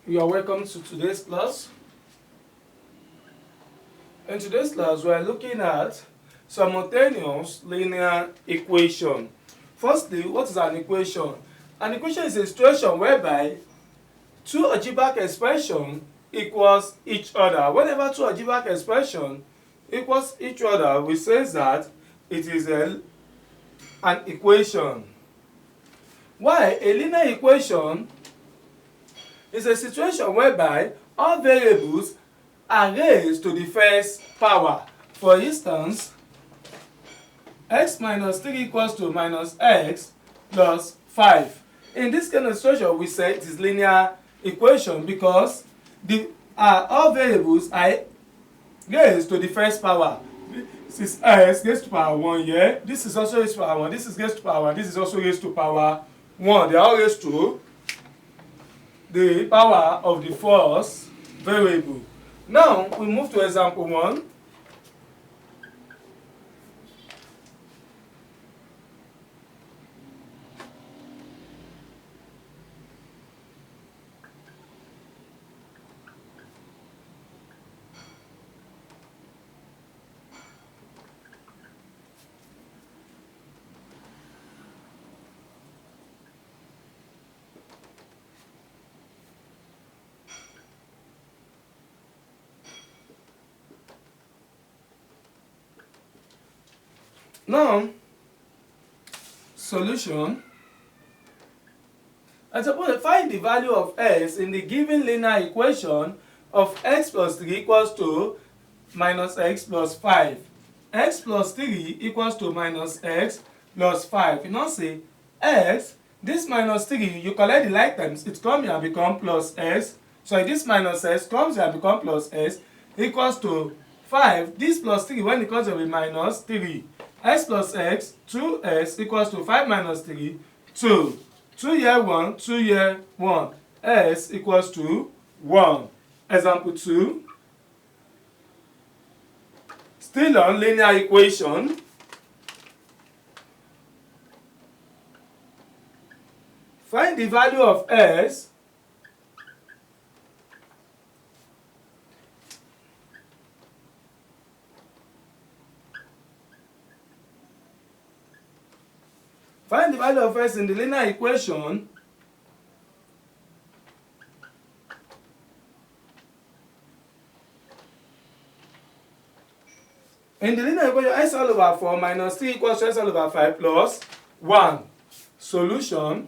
You are welcome to today's class. In today's class, we are looking at simultaneous linear equation. Firstly, what is an equation? An equation is a situation whereby two algebraic expressions equals each other. Whenever two algebraic expressions equals each other, we say that it is an equation. Why? A linear equation is a situation whereby all variables are raised to the first power. For instance, x minus 3 equals to minus x plus 5. In this kind of situation, we say it is linear equation because all variables are raised to the first power. This is x raised to power 1 here. This is also raised to power 1. This is raised to power 1. This is also raised to power 1. They are all raised to the power of the first variable. Now we move to example 1. Now, solution. I suppose find the value of x in the given linear equation of x plus 3 equals to minus x plus 5. X plus 3 equals to minus x plus 5. You know, say x, this minus 3, you collect the like terms, it comes here and become plus s. So this minus s comes here and become plus s equals to 5. This plus 3, when it comes here, will be minus 3. X plus x, 2x equals to 5 minus 3, 2. 2 here 1, 2 here 1. S equals to 1. Example 2. Still on linear equation. Find the value of s Find the value of s in the linear equation s all over 4 minus 3 equals to s all over 5 plus 1. Solution.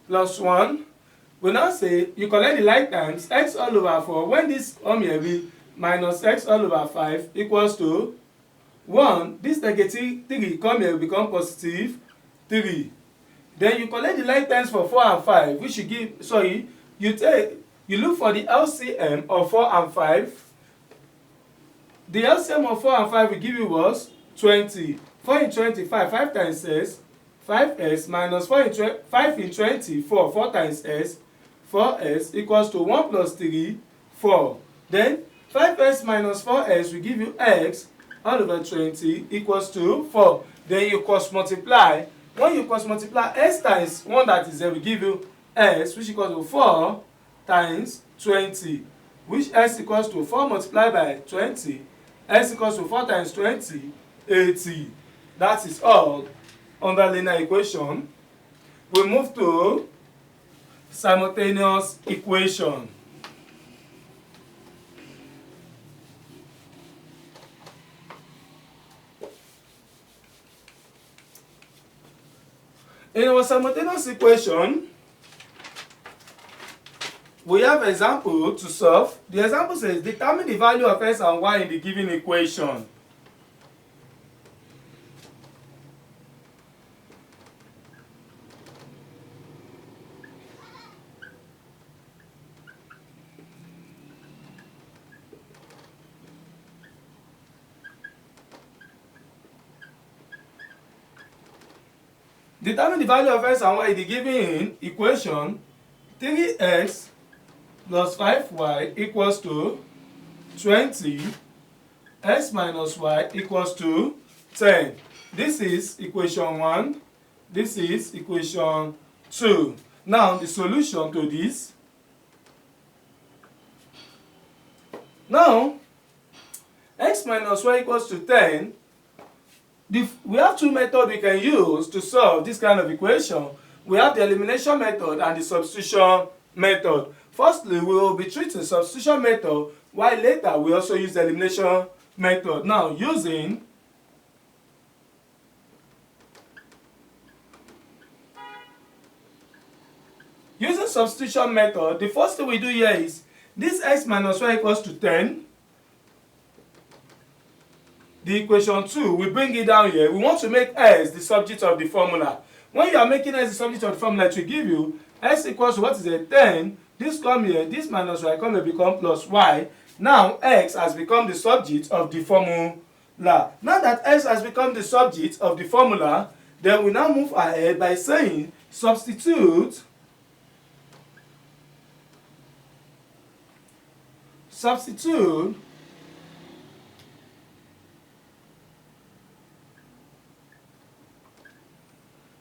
Plus 1. We now say you collect the like times x all over 4. When this come here be minus x all over 5 equals to 1. This negative 3 come here will become positive 3. Then you collect the like times for 4 and 5, which you give, sorry, you look for the LCM of 4 and 5. The LCM of 4 and 5 will give you was 20. 4 in 25, 5 times s, 5s minus 5 in 20, 4 times s, 4s equals to 1 plus 3, 4. Then 5s minus 4s will give you x all over 20 equals to 4. Then you cross multiply. When you cross multiply, s times 1 that is there will give you s, which equals to 4 times 20, which s equals to 4 multiplied by 20. S equals to 4 times 20, 80. That is all under linear equation. We move to simultaneous equation. In our simultaneous equation, we have example to solve. The example says determine the value of x and y in the given equation. Determine the value of x and y in the given equation. 3x plus 5y equals to 20. X minus y equals to 10. This is equation 1. This is equation 2. Now the solution to this. Now x minus y equals to 10. We have two methods we can use to solve this kind of equation. We have the elimination method and the substitution method. Firstly, we will be treating the substitution method, while later we also use the elimination method. Now, using substitution method, the first thing we do here is this x minus y equals to 10. The equation 2, we bring it down here. We want to make s the subject of the formula. When you are making s the subject of the formula, it will give you s equals to what is it? 10. This come here, this minus y come here become plus y. Now x has become the subject of the formula. Now that x has become the subject of the formula, then we now move ahead by saying substitute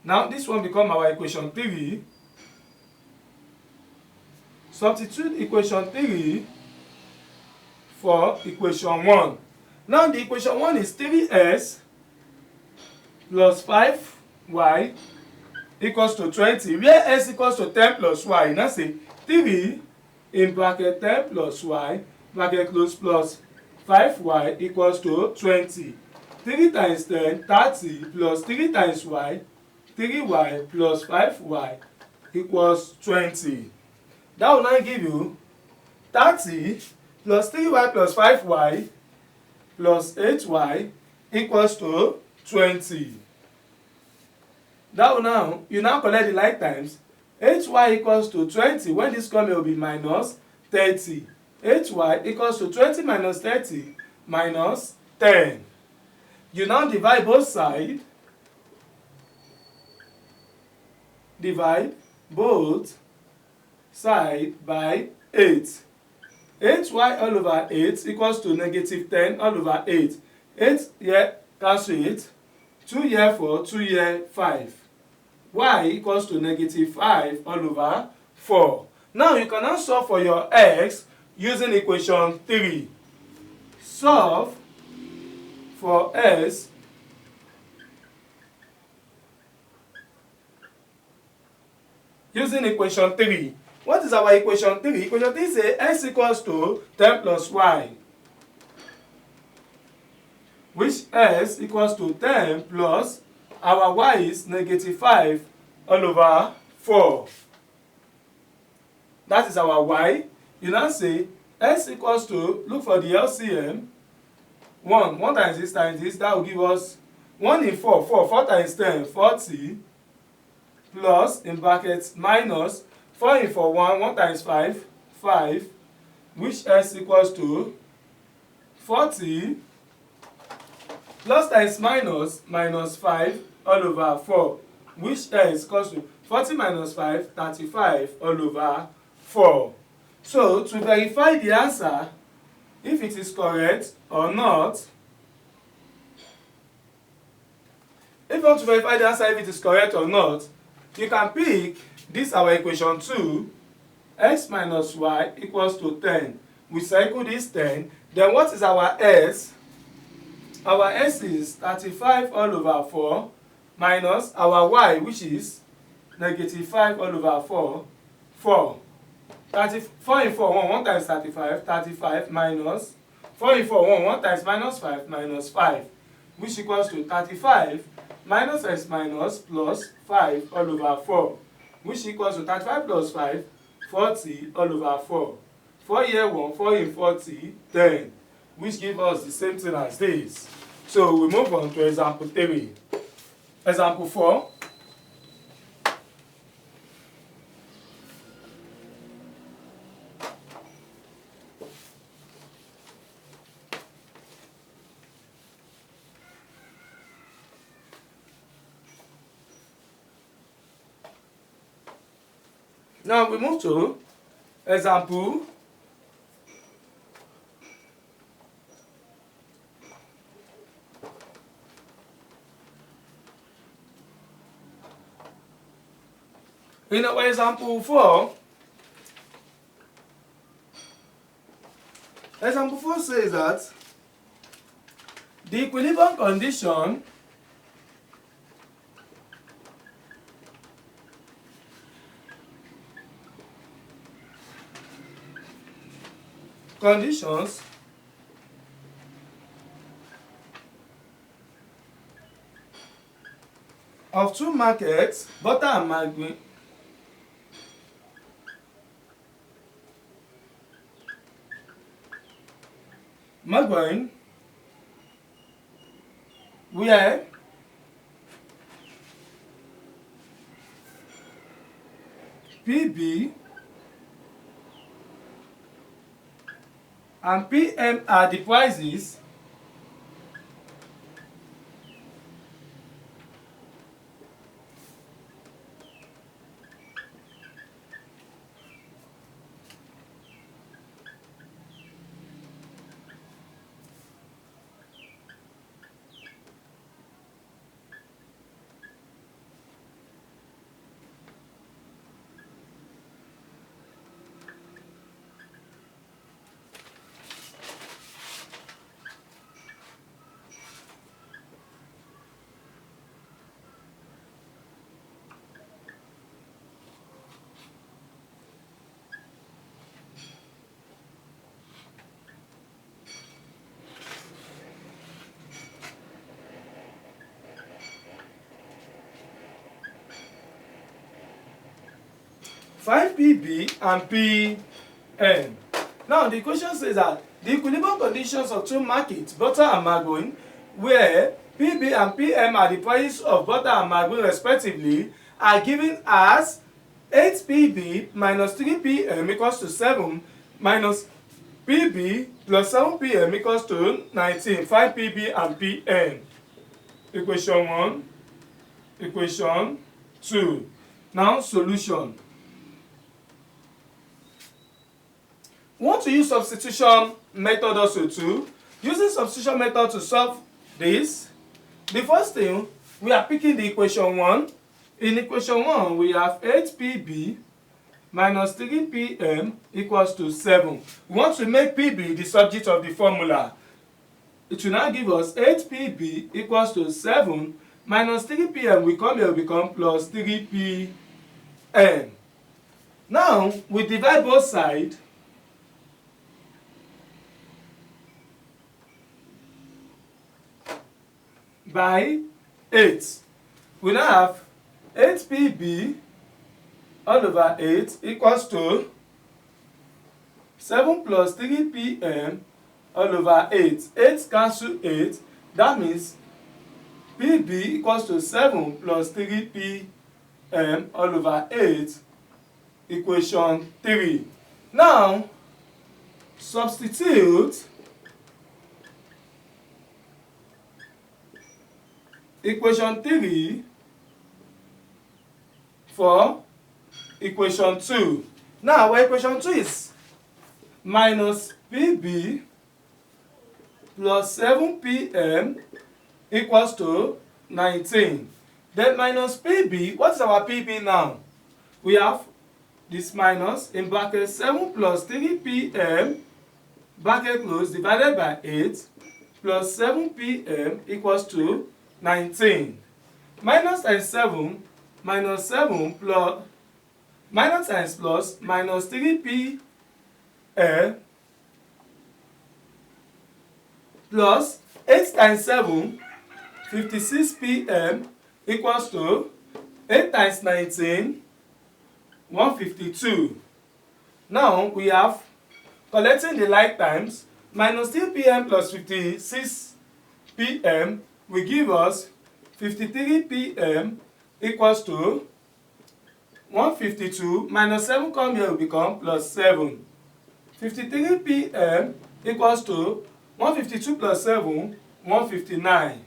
now this one become our equation 3. Substitute equation 3 for equation 1. Now the equation 1 is 3s plus 5y equals to 20, where s equals to 10 plus y. Now say 3 in bracket 10 plus y bracket close plus 5y equals to 20. 3 times 10, 30 plus 3 times y, 3y plus 5y equals 20. That will now give you 30 plus 3y plus 5y plus 8y equals to 20. That will now, you now collect the like times. 8y equals to 20. When this comes, it will be minus 30. 8y equals to 20 minus 30 minus 10. You now divide both sides. Divide both sides by 8. 8y all over 8 equals to negative 10 all over 8. 8 here cancel it. 2 here 4, 2 here 5. Y equals to negative 5 all over 4. Now you can now solve for your x using equation 3. Solve for s using equation 3. What is our equation 3? Equation 3 says x equals to 10 plus y, which s equals to 10 plus our y is negative 5 all over 4. That is our y. You now say s equals to, look for the LCM, 1 times this, that will give us 1 in 4, 4 times 10, 40, plus, in brackets, minus 4 in 4, 1 times 5, 5, which s equals to 40, plus times minus, minus 5 all over 4, which s equals to 40 minus 5, 35 all over 4. So, to verify the answer, if it is correct or not, if you want to verify the answer if it is correct or not, you can pick this our equation 2, x minus y equals to 10. We circle this 10. Then what is our s? Our s is 35 all over 4 minus our y, which is negative 5 all over 4, 4. 4 in 4, 1 times 35, 35 minus 4 in 4, 1 times minus 5, minus 5, which equals to 35 minus s minus plus 5 all over 4, which equals to 35 plus 5, 40 all over 4. 4 here 1, 4 in 40, 10, which gives us the same thing as this. So we move on to example 3. Example 4. Now we move to example 4. In our example 4, example 4 says that the equilibrium conditions of two markets, butter and margarine, where PB and PM are the prices five PB and PM. Now the question says that the equilibrium conditions of two markets, butter and margarine, where PB and PM are the prices of butter and margarine respectively, are given as 8 PB minus 3 PM equals to 7 minus PB plus 7 PM equals to 19. 5 PB and PM. Equation 1, equation 2. Now solution. We want to use substitution method also too. Using substitution method to solve this, the first thing, we are picking the equation 1. In equation 1, we have 8 PB minus 3 PM equals to 7. We want to make PB the subject of the formula. It will now give us 8 PB equals to 7 minus 3 PM will come here, will become plus 3 PM. Now, we divide both sides by 8. We now have 8 PB all over 8 equals to 7 plus 3 PM all over 8. 8 cancel 8. That means PB equals to 7 plus 3 PM all over 8. Equation 3. Now, substitute equation 3 for equation 2. Now, our equation 2 is minus PB plus 7 PM equals to 19. Then minus PB, what is our PB now? We have this minus in bracket 7 plus 3 PM bracket close divided by 8 plus 7 PM equals to 19. Minus times 7 minus 7 plus minus times plus minus 3 PM plus 8 times 7 56 PM equals to 8 times 19 152. Now we have collecting the like times minus 3 PM plus 56 PM will give us 53 PM equals to 152 minus 7 come here will become plus 7. 53 PM equals to 152 plus 7 159.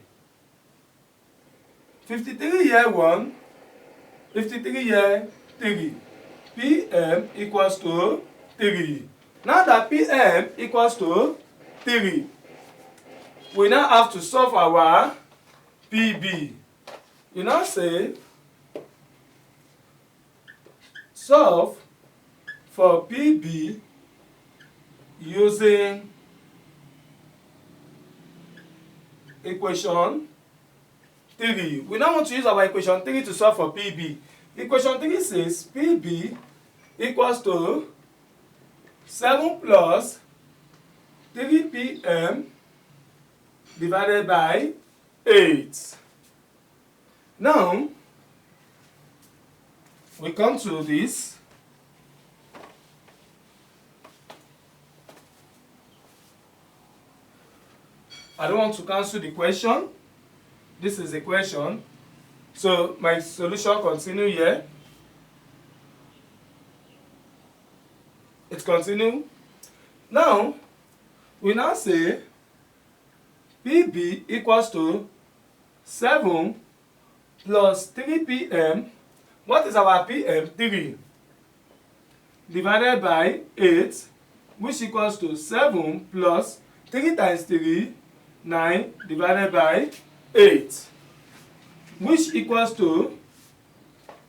53 here 1, 53 here 3. PM equals to 3. Now that PM equals to 3, we now have to solve our PB. You now say solve for PB using equation 3. We now want to use our equation 3 to solve for PB. Equation 3 says PB equals to 7 plus 3pm divided by 8. Now, we come to this. I don't want to cancel the question. This is the question. So my solution continue here. It continue. Now, we now say PB equals to 7 plus 3pm. What is our pm? 3 divided by 8, which equals to 7 plus 3 times 3, 9 divided by 8, which equals to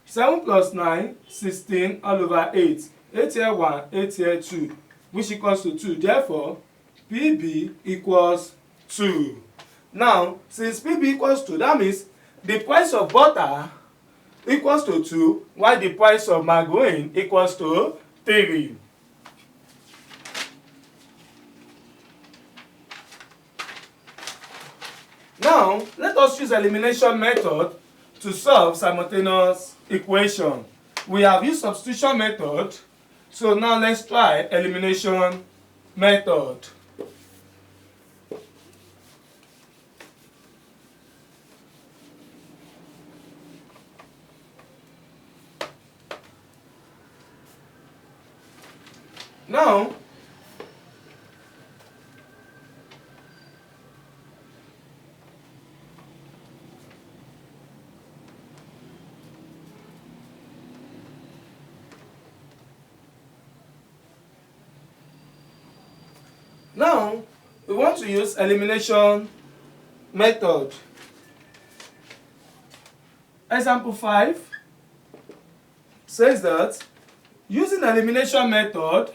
7 plus 9, 16 all over 8. 8 here 1, 8 here 2, which equals to 2. Therefore, PB equals 2. Now, since PB equals 2, that means the price of butter equals to 2, while the price of margarine equals to 3. Now, let us use elimination method to solve simultaneous equation. We have used substitution method, so now let's try elimination method. Now, we want to use elimination method. Example 5 says that using elimination method,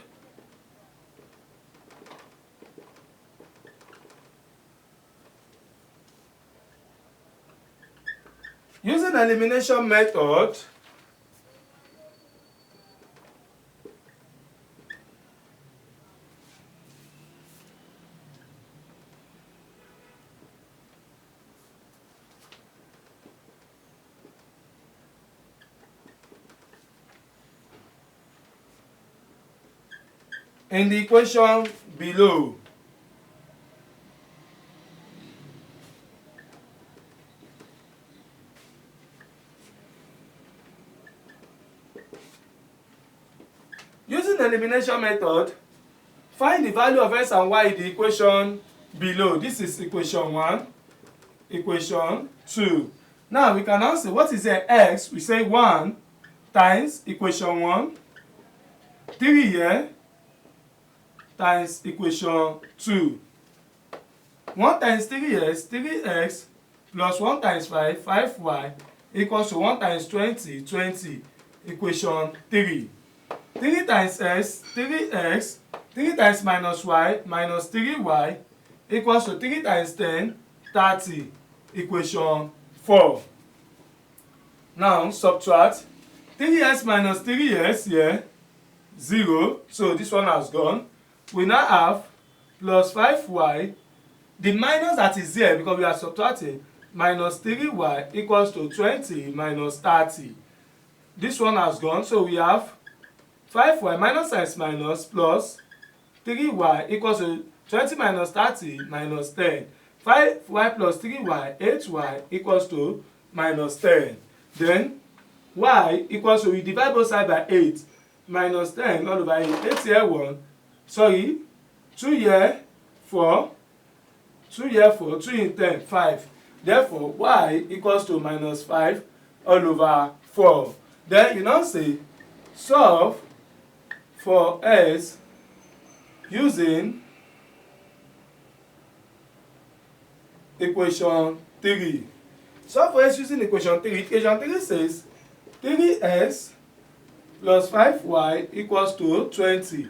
in the equation below. Using the elimination method, find the value of x and y in the equation below. This is equation 1, equation 2. Now we can now say what is the x? We say 1 times equation 1, 3 here, times equation 2. 1 times 3 is 3x plus 1 times 5, 5y equals to 1 times 20, 20, equation 3. 3 times x, 3x, 3 times minus y, minus 3y equals to 3 times 10, 30, equation 4. Now subtract 3x minus 3x here, 0, so this one has gone. We now have plus 5y, the minus that is there because we are subtracting, minus 3y equals to 20 minus 30. This one has gone, so we have 5y minus times minus plus 3y equals to 20 minus 30 minus 10. 5y plus 3y, 8y equals to minus 10. Then y equals to, we divide both sides by 8, minus 10 all over 8. 8 here 1, sorry, 2 here 4, 2 here 4, 2 in 10, 5. Therefore, y equals to minus 5 all over 4. Then you now say, solve for s using equation 3. Solve for s using equation 3. Equation 3 says 3s plus 5y equals to 20.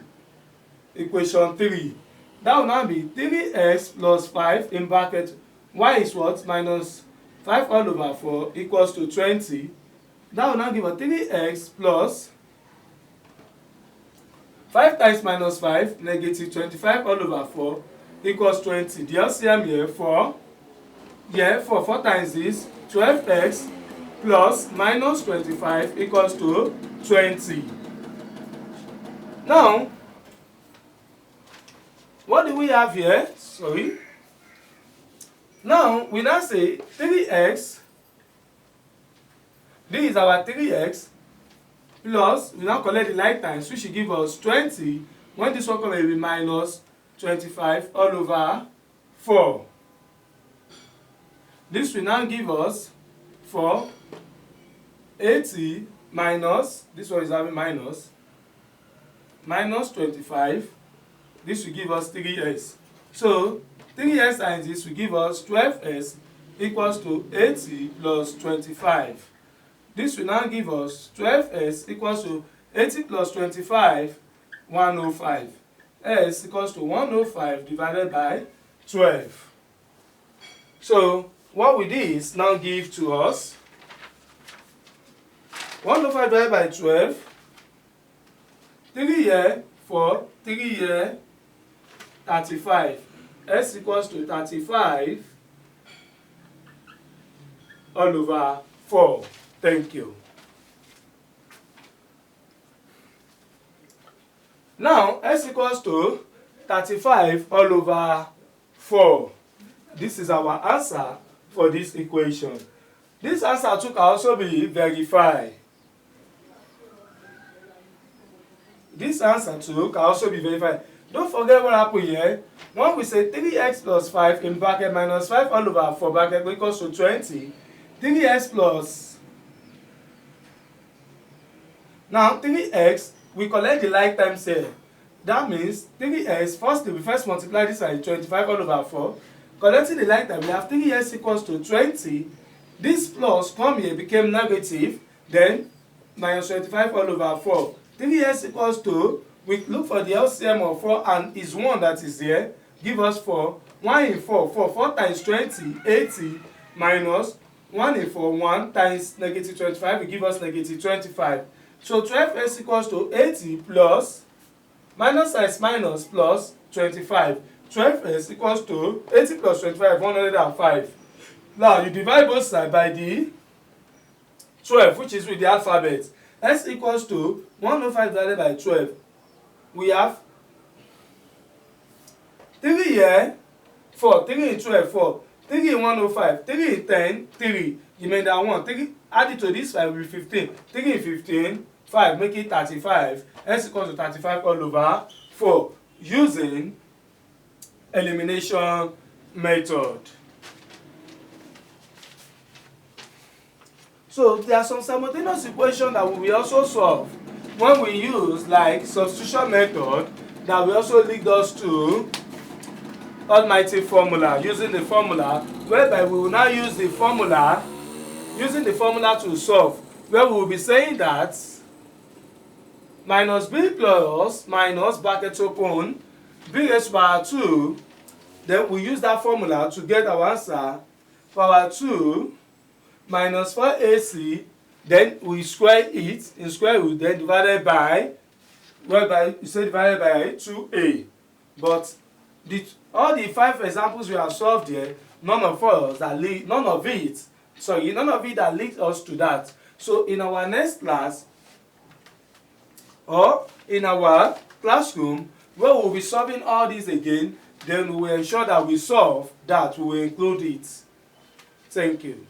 Equation 3. That will now be 3x plus 5 in bracket y is what? Minus 5 all over 4 equals to 20. That will now give us 3x plus 5 times minus 5 negative 25 all over 4 equals 20. The LCM here 4. Here 4 times this 12x plus minus 25 equals to 20. Now, what do we have here? Sorry. Now, we now say 3x. This is our 3x plus, we now collect the like times, which should give us 20. When this one comes, it will be minus 25 all over 4. This will now give us 4, 80 minus, this one is having minus 25. This will give us 3s. So 3s times this will give us 12s equals to 80 plus 25. This will now give us 12s equals to 80 plus 25, 105. S equals to 105 divided by 12. So what will this now give to us? 105 divided by 12. 3 here, 4, 3 here, 35. S equals to 35 all over 4. Thank you. Now, S equals to 35 all over 4. This is our answer for this equation. This answer too can also be verified. This answer too can also be verified. Don't forget what happened here. When we say 3x plus 5 in bracket minus 5 all over 4 bracket equals to 20, 3x plus, now 3x, we collect the like times here. That means 3x, firstly, we first multiply this by 25 all over 4. Collecting the like time, we have 3x equals to 20. This plus come here became negative, then minus 25 all over 4. 3x equals to, we look for the LCM of 4 and is 1 that is here, give us 4. 1 in 4, 4 times 20, 80, minus 1 in 4, 1 times negative 25 will give us negative 25. So 12s equals to 80 plus, minus times minus plus 25. 12s equals to 80 plus 25, 105. Now you divide both sides by the 12, which is with the alphabet. S equals to 105 divided by 12. We have 3 here, 4, 3 in 12, 4, 3 in 105, 3 in 10, 3. You made that 1, 3, add it to this 5 will be 15. 3 in 15, 5, make it 35. S equals to 35 all over 4 using elimination method. So there are some simultaneous equations that we will also solve when we use like substitution method that will also lead us to almighty formula, using the formula whereby we will now use the formula to solve, where we will be saying that minus b plus minus bracket open b raised to power 2, then we use that formula to get our answer, power 2 minus 4ac, then we square it in square root, then divided by, whereby you say divided by 2a. But all the 5 examples we have solved here, none of it that leads us to that. So in our next class, or in our classroom, where we will be solving all these again, then we will ensure that we solve that, we will include it. Thank you.